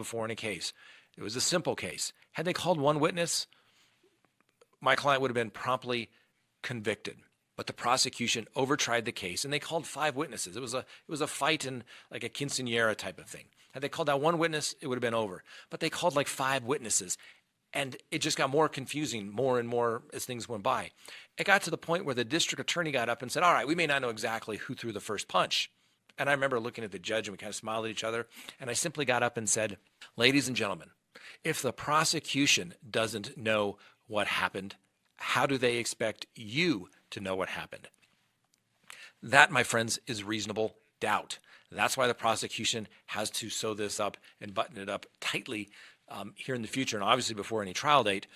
before in a case. It was a simple case. Had they called one witness, my client would have been promptly convicted. But the prosecution overtried the case, and they called 5 witnesses. It was a fight in like a quinceañera type of thing. Had they called that one witness, it would have been over. But they called like 5 witnesses, and it just got more confusing more and more as things went by. It got to the point where the district attorney got up and said, all right, we may not know exactly who threw the first punch. And I remember looking at the judge, and we kind of smiled at each other, and I simply got up and said, ladies and gentlemen, if the prosecution doesn't know what happened, how do they expect you to know what happened? That, my friends, is reasonable doubt. That's why the prosecution has to sew this up and button it up tightly here in the future, and obviously before any trial date,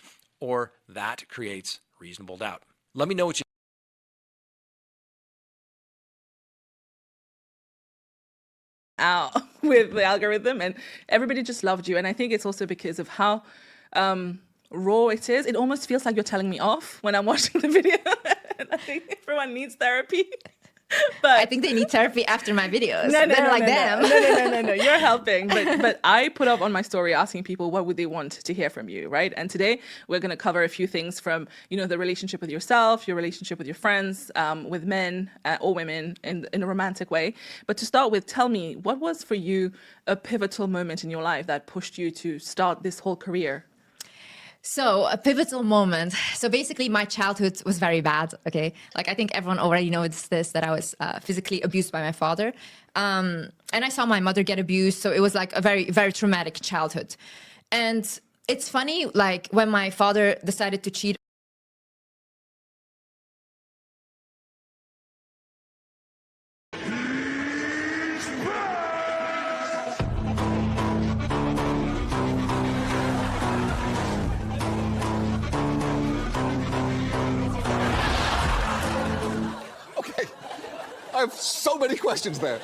or that creates reasonable doubt. Let me know what you out with the algorithm, and everybody just loved you. And I think it's also because of how raw it is. It almost feels like you're telling me off when I'm watching the video. And I think everyone needs therapy. But I think they need therapy after my videos. No, them. You're helping. But I put up on my story asking people what would they want to hear from you, right? And today we're going to cover a few things from, the relationship with yourself, your relationship with your friends, with men or women in a romantic way. But to start with, tell me, what was for you a pivotal moment in your life that pushed you to start this whole career? So a pivotal moment. So basically my childhood was very bad. Okay. Like I think everyone already knows this, that I was physically abused by my father. And I saw my mother get abused. So it was like a very, very traumatic childhood. And it's funny, like when my father decided to cheat. I have so many questions there.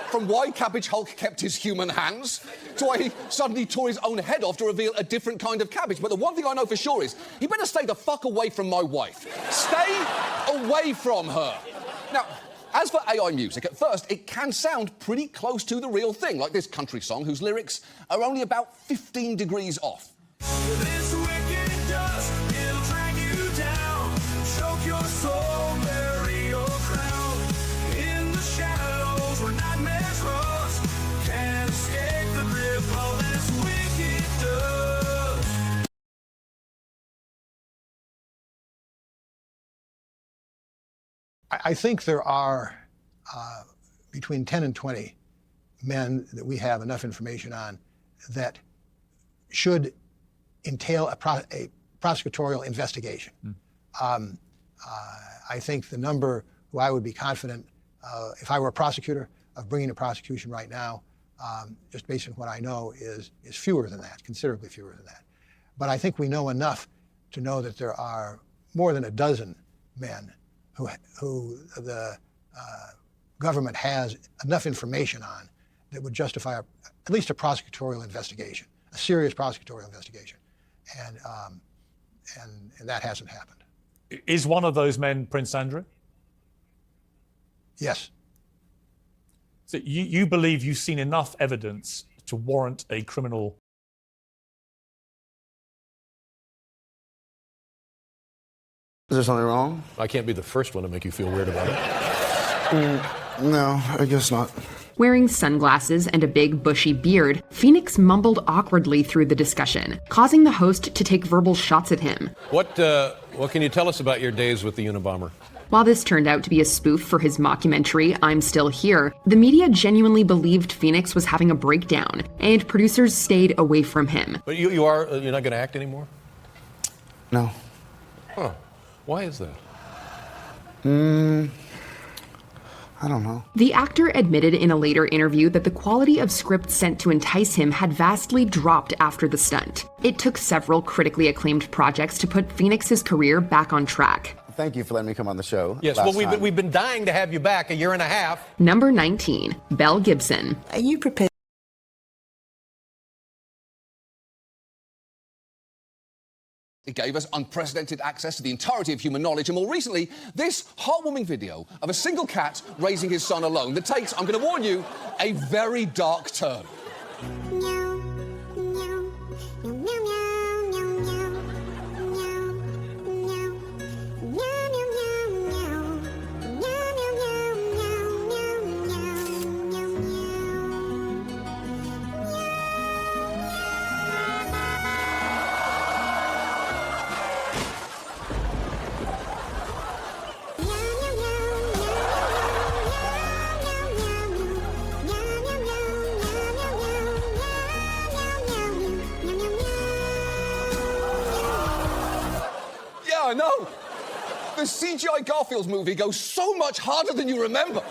From why Cabbage Hulk kept his human hands, to why he suddenly tore his own head off to reveal a different kind of cabbage. But the one thing I know for sure is, he better stay the fuck away from my wife. Stay away from her. Now, as for AI music, at first, it can sound pretty close to the real thing, like this country song whose lyrics are only about 15 degrees off. This wicked dust, it'll drag you down, choke your soul, bury your crown. In the shadows where nightmares rust, can't escape the grip of this wicked dust. I think there are between 10 and 20 men that we have enough information on that should entail a prosecutorial investigation. I think the number who I would be confident, if I were a prosecutor, of bringing a prosecution right now, just based on what I know, is fewer than that, considerably fewer than that. But I think we know enough to know that there are more than a dozen men who the government has enough information on that would justify at least a prosecutorial investigation, a serious prosecutorial investigation. And that hasn't happened. Is one of those men Prince Andrew? Yes. So you believe you've seen enough evidence to warrant a criminal? Is there something wrong? I can't be the first one to make you feel weird about it. No, I guess not. Wearing sunglasses and a big bushy beard, Phoenix mumbled awkwardly through the discussion, causing the host to take verbal shots at him. What can you tell us about your days with the Unabomber? While this turned out to be a spoof for his mockumentary, I'm Still Here, the media genuinely believed Phoenix was having a breakdown, and producers stayed away from him. But you're not going to act anymore? No. Huh. Why is that? I don't know. The actor admitted in a later interview that the quality of scripts sent to entice him had vastly dropped after the stunt. It took several critically acclaimed projects to put Phoenix's career back on track. Thank you for letting me come on the show. Yes, well, we've been dying to have you back a year and a half. Number 19, Belle Gibson. Are you prepared? It gave us unprecedented access to the entirety of human knowledge, and more recently, this heartwarming video of a single cat raising his son alone that takes, I'm going to warn you, a very dark turn. I know. The CGI Garfield movie goes so much harder than you remember.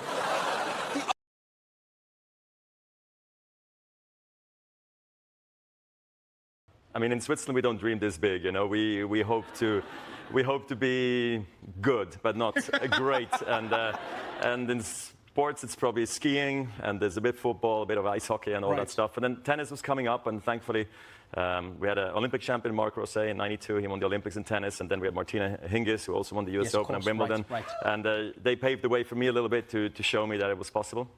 I mean, in Switzerland, we don't dream this big, you know. We hope to be good, but not great. And in sports, it's probably skiing, and there's a bit of football, a bit of ice hockey, and all that stuff. And then tennis was coming up, and thankfully, we had an Olympic champion, Marc Rosset, in '92. He won the Olympics in tennis, and then we had Martina Hingis, who also won the US Open and Wimbledon. And they paved the way for me a little bit to show me that it was possible.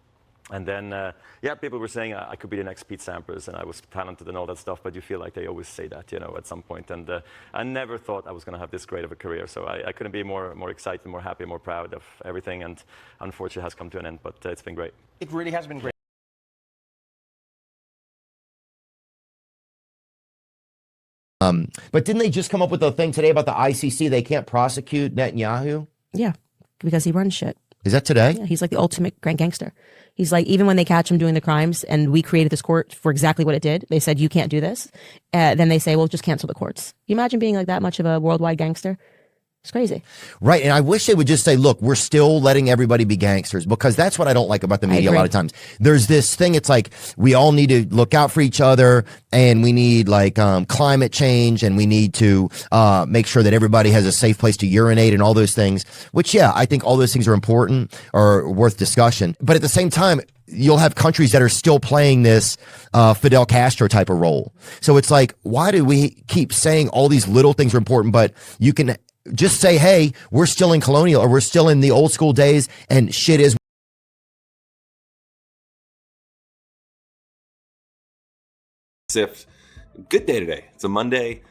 And then, people were saying I could be the next Pete Sampras and I was talented and all that stuff, but you feel like they always say that, you know, at some point. And I never thought I was going to have this great of a career. So I couldn't be more excited, more happy, more proud of everything. And unfortunately, it has come to an end, but it's been great. It really has been great. But didn't they just come up with a thing today about the ICC? They can't prosecute Netanyahu? Yeah, because he runs shit. Is that today? Yeah, he's like the ultimate grand gangster. He's like, even when they catch him doing the crimes and we created this court for exactly what it did, they said, you can't do this. Then they say, well, just cancel the courts. Can you imagine being like that much of a worldwide gangster? It's crazy. Right. And I wish they would just say, look, we're still letting everybody be gangsters, because that's what I don't like about the media a lot of times. There's this thing. It's like, we all need to look out for each other, and we need like climate change, and we need to make sure that everybody has a safe place to urinate and all those things, which, yeah, I think all those things are important or worth discussion. But at the same time, you'll have countries that are still playing this Fidel Castro type of role. So it's like, why do we keep saying all these little things are important, but you can just say, hey, we're still in colonial, or we're still in the old school days, and shit is. Sift. Good day today. It's a Monday.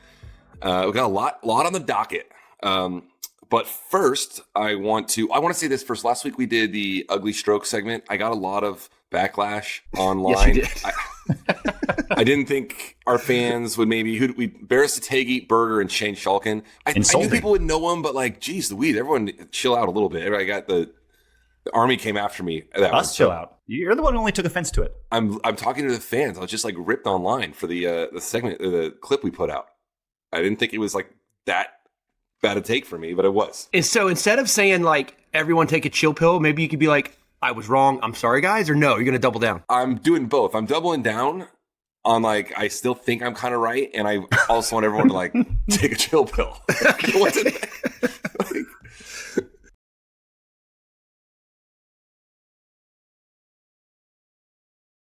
We got a lot on the docket. But first, I want to say this first. Last week we did the Ugly Stroke segment. I got a lot of backlash online. Yes, you did. I didn't think our fans would Barris Sategi, Berger, and Shane Shulkin. I knew people would know him, but like, geez, Louise, everyone chill out a little bit. I got the army came after me. Chill out. You're the one who only took offense to it. I'm talking to the fans. I was just like ripped online for the segment, the clip we put out. I didn't think it was like that bad a take for me, but it was. And so instead of saying like, everyone take a chill pill, maybe you could be like, I was wrong, I'm sorry guys, or no, you're going to double down? I'm doing both. I'm doubling down on like, I still think I'm kind of right, and I also want everyone to like take a chill pill.